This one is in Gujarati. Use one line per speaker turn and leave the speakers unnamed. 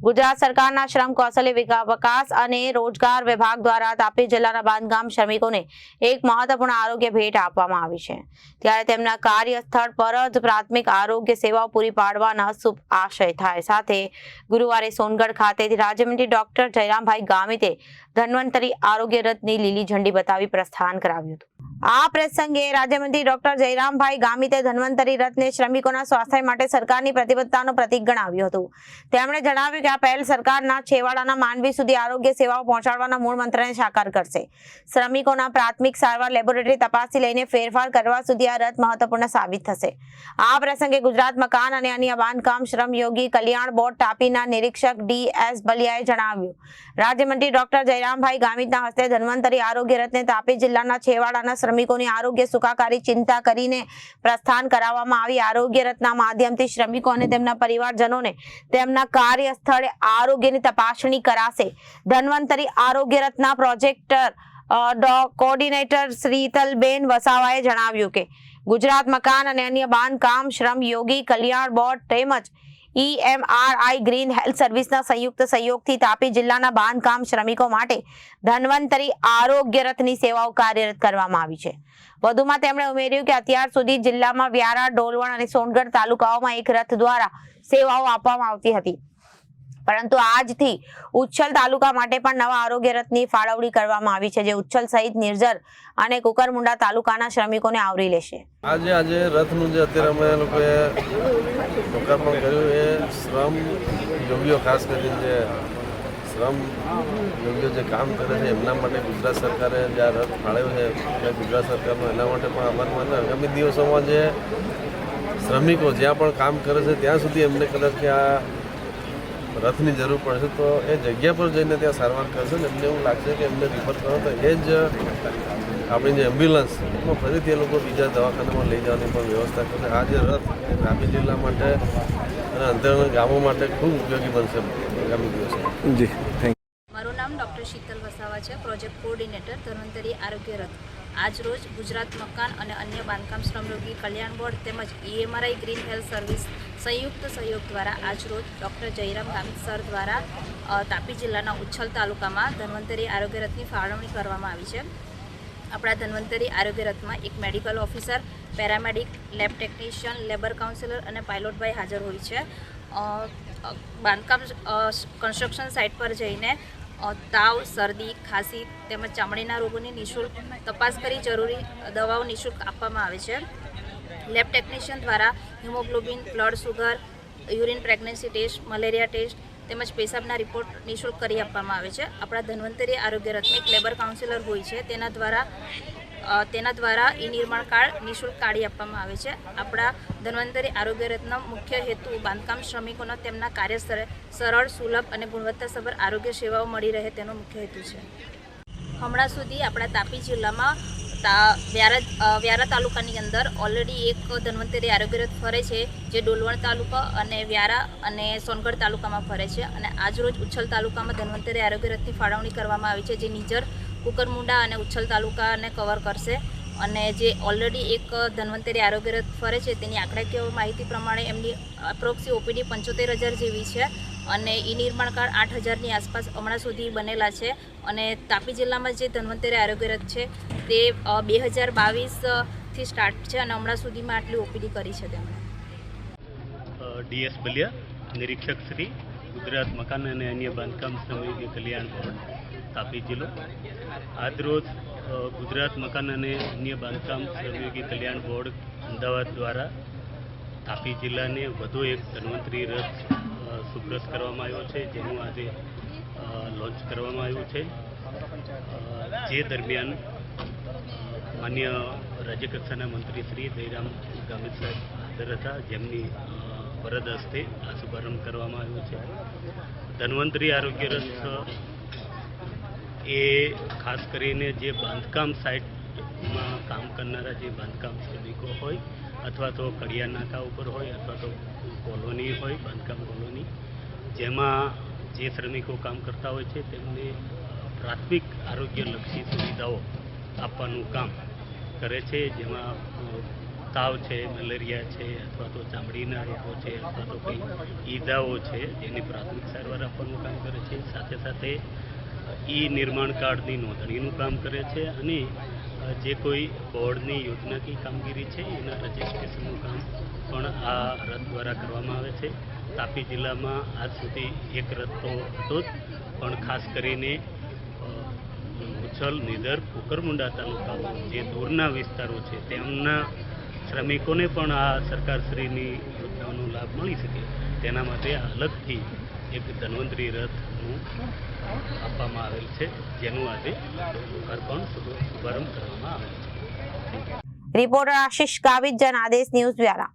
ગુજરાત સરકારના શ્રમ કૌશલ્ય વિકાસ અને રોજગાર વિભાગ દ્વારા તાપી જિલ્લાના બાંધકામ શ્રમિકોને એક મહત્વપૂર્ણ આરોગ્ય ભેટ આપવામાં આવી છે। ત્યારે તેમના કાર્યસ્થળ પર જ પ્રાથમિક આરોગ્ય સેવાઓ પૂરી પાડવાના શુભ આશય થાય સાથે ગુરુવારે સોનગઢ ખાતેથી રાજ્યમંત્રી ડોક્ટર જયરામભાઈ ગામિતે ધન્વંતરી આરોગ્ય રથની લીલી ઝંડી બતાવી પ્રસ્થાન કરાવ્યું હતું। આ પ્રસંગે રાજ્યમંત્રી ડોક્ટર જયરામભાઈ ગામિતે ધન્વંતરી રથને શ્રમિકોના સ્વાસ્થ્ય માટે સરકારની પ્રતિબદ્ધતાનું પ્રતીક ગણાવ્યું હતું। તેમણે જણાવ્યું કે આ પહેલ સરકારના છેવાડાના માનવી સુધી આરોગ્ય સેવાઓ પહોંચાડવાના મૂળ મંત્રને સાકાર કરશે। શ્રમિકોના પ્રાથમિક સારવાર, લેબોરેટરી તપાસથી લઈને ફેરફાર કરવા સુધી આ રથ મહત્વપૂર્ણ સાબિત થશે। આ પ્રસંગે ગુજરાત મકાન અને અન્ય બાંધકામ શ્રમયોગી કલ્યાણ બોર્ડ તાપીના નિરીક્ષક DS બલિયાએ જણાવ્યું, રાજ્યમંત્રી ડોક્ટર જયરામભાઈ ગામિતના હસ્તે ધન્વંતરી આરોગ્ય રથને તાપી જિલ્લાના છેવાડાના શ્રમિકોની આરોગ્ય સુખાકારી ચિંતા કરીને પ્રસ્થાન કરાવવામાં આવી। આરોગ્ય રથના માધ્યમથી શ્રમિકો અને તેમના પરિવારજનોને તેમના કાર્યસ્થળે આરોગ્યની તપાસણી કરાશે। ધન્વંતરી આરોગ્ય રથના પ્રોજેક્ટર કોઓર્ડિનેટર શ્રીતલબેન વસાવાએ જણાવ્યું કે ગુજરાત મકાન અને અન્ય બાંધકામ શ્રમ યોગી કલ્યાણ બોર્ડ તેમજ EMRI ગ્રીન હેલ્થ સર્વિસના સંયુક્ત સહયોગથી તાપી જિલ્લાના બાંધકામ શ્રમિકો માટે ધન્વંતરી આરોગ્ય રથની સેવાઓ કાર્યરત કરવામાં આવી છે। વધુમાં તેમણે ઉમેર્યું કે અત્યાર સુધી જિલ્લામાં વ્યારા, ડોલવણ અને સોનગઢ તાલુકાઓમાં એક રથ દ્વારા સેવાઓ આપવામાં આવતી હતી, પરંતુ આજથી ઉચ્છલ તાલુકા માટે પણ નવા આરોગ્ય રથની ફાળવણી કરવામાં આવી છે, જે ઉચ્છલ સહિત નિર્જર અને કુકરમુંડા તાલુકાના શ્રમિકોને આવરી લેશે।
આજે રથનું જે અત્યારે અમે લોકોએ લોકાર્પણ કર્યું એ શ્રમ યોગીઓ, ખાસ કરીને જે શ્રમ યોગીઓ જે કામ કરે છે એમના માટે ગુજરાત સરકારે જે આ રથ ફાળવ્યો છે ગુજરાત સરકારનો એના માટે પણ આભાર માને। આગામી દિવસોમાં જે શ્રમિકો જ્યાં પણ કામ કરે છે ત્યાં સુધી એમને કદાચ કે આ રથની જરૂર પડશે તો એ જગ્યા પર જઈને ત્યાં સારવાર કરશે ને એમને એવું લાગશે કે એમને રિફર કરો તો એ જ આપણી જે એમ્બ્યુલન્સ એમાં ફરીથી એ લોકો બીજા દવાખાનામાં લઈ જવાની પણ વ્યવસ્થા કરશે। આ જે રથ તાપી જિલ્લા માટે અને અંદરના ગામો માટે ખૂબ ઉપયોગી બનશે આગામી દિવસોમાં।
જી, થેન્ક યુ।
મારું નામ ડૉક્ટર શીતલ વસાવા છે, પ્રોજેક્ટ કોઓર્ડિનેટર ધન્વંતરી આરોગ્ય રથ। આજરોજ ગુજરાત મકાન અને અન્ય બાંધકામ શ્રમયોગી કલ્યાણ બોર્ડ તેમજ EMRI ગ્રીન હેલ્થ સર્વિસ સંયુક્ત સહયોગ દ્વારા આજરોજ ડૉક્ટર જયરામ ગામિત સર દ્વારા તાપી જિલ્લાના ઉચ્છલ તાલુકામાં ધન્વંતરી આરોગ્ય રથની ફાળવણી કરવામાં આવી છે। આપણા ધન્વંતરી આરોગ્ય રથમાં એક medical officer, paramedic, lab technician, labour counsellor અને પાયલોટભાઈ હાજર હોય છે। બાંધકામ કન્સ્ટ્રક્શન સાઇટ પર જઈને તાવ, શરદી, ખાંસી તેમજ ચામડીના રોગોની નિઃશુલ્ક તપાસ કરી જરૂરી દવાઓ નિઃશુલ્ક આપવામાં આવે છે। લેબ ટેકનિશિયન દ્વારા haemoglobin, blood sugar, urine pregnancy test, malaria test તેમજ પેશાબના રિપોર્ટ નિઃશુલ્ક કરી આપવામાં આવે છે। આપણા ધન્વંતરી આરોગ્ય રથમાં એક લેબર કાઉન્સિલર હોય છે, તેના દ્વારા નિર્માણ કાર્ડ નિઃશુલ્ક કાઢી આપવામાં આવે છે। આપણા ધન્વંતરી આરોગ્ય રથનો મુખ્ય હેતુ બાંધકામ શ્રમિકોનો તેમના કાર્યસ્થળે સરળ, સુલભ અને ગુણવત્તાસભર આરોગ્ય સેવાઓ મળી રહે તેનો મુખ્ય હેતુ છે। હમણાં સુધી આપણા તાપી જિલ્લામાં વ્યારા તાલુકાની અંદર ઓલરેડી એક ધન્વંતરી આરોગ્ય રથ ફરે છે, જે ડોલવણ તાલુકા અને વ્યારા અને સોનગઢ તાલુકામાં ફરે છે, અને આજરોજ ઉચ્છલ તાલુકામાં ધન્વંતરી આરોગ્ય રથની ફાળવણી કરવામાં આવી છે, જે નિઝર, કુકરમુંડા અને ઉચ્છલ તાલુકાને કવર કરશે। અને જે ઓલરેડી એક ધન્વંતરી આરોગ્ય રથ ફરે છે તેની આંકડાકીય માહિતી પ્રમાણે એમની અપ્રોક્સી OPD 75,000 જેવી છે અને નિર્માણ કાર્ડ 8,000ની આસપાસ હમણાં સુધી બનેલા છે। અને તાપી જિલ્લામાં જે ધન્વંતરી આરોગ્ય રથ છે તે 2022થી સ્ટાર્ટ છે અને હમણાં સુધીમાં આટલી OPD કરી છે તેમણે।
DS બલિયા, નિરીક્ષક શ્રી, ગુજરાત મકાન અને અન્ય બાંધકામ શ્રમયોગી કલ્યાણ બોર્ડ, તાપી જિલ્લો। આજરોજ ગુજરાત મકાન અને અન્ય બાંધકામ શ્રમયોગી કલ્યાણ બોર્ડ અમદાવાદ દ્વારા તાપી જિલ્લાને વધુ એક ધન્વંતરી રથ સુપ્રત કરવામાં આવ્યો છે, જેનું આજે લોન્ચ કરવામાં આવ્યું છે। જે દરમિયાન માન્ય રાજ્યકક્ષાના મંત્રી શ્રી જયરામ ગામિત સાહેબ હાજર હતા, જેમની વરદ હસ્તે આ શુભારંભ કરવામાં આવ્યો છે। ધન્વંતરી આરોગ્ય રથ એ ખાસ કરીને જે બાંધકામ સાઇટમાં કામ કરનારા જે બાંધકામ શ્રમિકો હોય અથવા તો કડિયા નાકા ઉપર હોય અથવા તો કોલોની હોય, બાંધકામ કોલોની, જેમાં જે શ્રમિકો કામ કરતા હોય છે તેમને પ્રાથમિક આરોગ્યલક્ષી સુવિધાઓ આપવાનું કામ કરે છે, જેમાં તાવ છે, મેલેરિયા છે, અથવા તો ચામડીના રોગો છે, અથવા તો કંઈ ઈજાઓ છે જેની પ્રાથમિક સારવાર આપવાનું કામ કરે છે. સાથે સાથે નિર્માણ કાર્ડની નોંધણીનું કામ કરે છે અને જે કોઈ બોર્ડની યોજનાકીય કામગીરી છે એના રજિસ્ટ્રેશનનું કામ પણ આ રથ દ્વારા કરવામાં આવે છે. તાપી જિલ્લામાં આજ સુધી એક રથ તો હતો જ, પણ ખાસ કરીને ઉછલ, નિધર, કુકરમુંડા તાલુકાઓ જે દૂરના વિસ્તારો છે તેમના શ્રમિકોને પણ આ સરકારશ્રીની યોજનાઓનો લાભ મળી શકે તેના માટે અલગથી એક ધન્વંતરી રથનું આપવામાં આવેલ છે, જેનું આજે લોકાર્પણ શુભારંભ કરવામાં આવેલ છે.
રિપોર્ટર આશિષ ગાવિત, જનાદેશ ન્યૂઝ દ્વારા.